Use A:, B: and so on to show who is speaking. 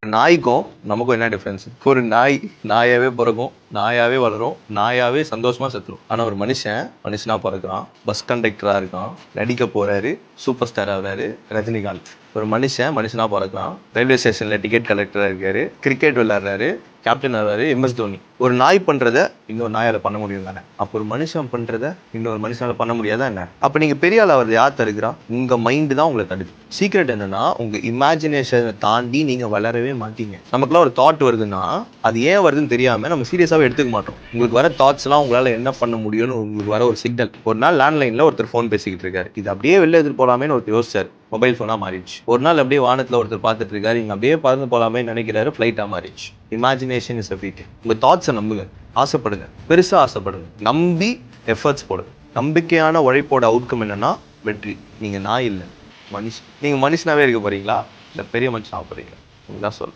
A: நாய்க்கும் நமக்கும் என்ன டிஃப்ரென்ஸ்? ஒரு நாய் நாயாவே பிறக்கும், நாயாவே வளரும், நாயாவே சந்தோஷமா செத்துரும். ஆனா ஒரு மனுஷனா பிறக்கிறான், பஸ் கண்டக்டரா இருக்கான், நடிக்க போறாரு, சூப்பர் ஸ்டார் ஆகுறாரு ரஜினிகாந்த். ஒரு மனுஷனா பிறக்கிறான், ரயில்வே ஸ்டேஷன்ல டிக்கெட் கலெக்டரா இருக்காரு, கிரிக்கெட் விளையாடுறாரு, கேப்டன் ஆகிறாரு MS தோனி. ஒரு நாய் பண்றத இன்னொரு நாயால பண்ண முடியும் தானே? அப்போ ஒரு மனுஷன் பண்றத இன்னொரு மனுஷனால பண்ண முடியாதா என்ன? அப்ப நீங்க பெரிய ஆள் ஆகிறது யார் தடுக்கிறா? உங்க மைண்டு தான் உங்களை தடுக்குது. சீக்ரெட் என்னன்னா, உங்க இமேஜினேஷனை தாண்டி நீங்க வளரவே மாட்டீங்க. நமக்குலாம் ஒரு தாட் வருதுன்னா அது ஏன் வருதுன்னு தெரியாம நம்ம சீரியஸாவே எடுத்துக்க மாட்டோம். உங்களுக்கு வர தாட்ஸ் எல்லாம் உங்களால என்ன பண்ண முடியும்னு உங்களுக்கு வர ஒரு சிக்னல். ஒரு நாள் லேண்ட்லைன்ல ஒருத்தர் ஃபோன் பேசிக்கிட்டு இருக்காரு, இது அப்படியே வெளில எடுத்துட்டு போலாமேன்னு ஒருத்தர் யோசிச்சாரு, மொபைல் ஃபோனா மாறிடுச்சு. ஒரு நாள் அப்படியே வானத்துல ஒருத்தர் பார்த்துட்டு இருக்காரு, இங்க அப்படியே பறந்து போலாமே நினைக்கிறாரு, ஃபிளைட்டா மாறிடுச்சு. Imagination is everything. உங்க தாட்ஸை நம்புங்க, ஆசைப்படுங்க, பெருசா ஆசைப்படுங்க, நம்பி எஃபர்ட்ஸ் போடுங்க. நம்பிக்கையான உழைப்போட அவுட்கம் என்னன்னா வெற்றி. நீங்க நாய் இல்லை, மனுஷன். நீங்க மனுஷனாவே இருக்க போறீங்களா இல்ல பெரிய மனுஷன் ஆக போறீங்களா? தான் சொல்ல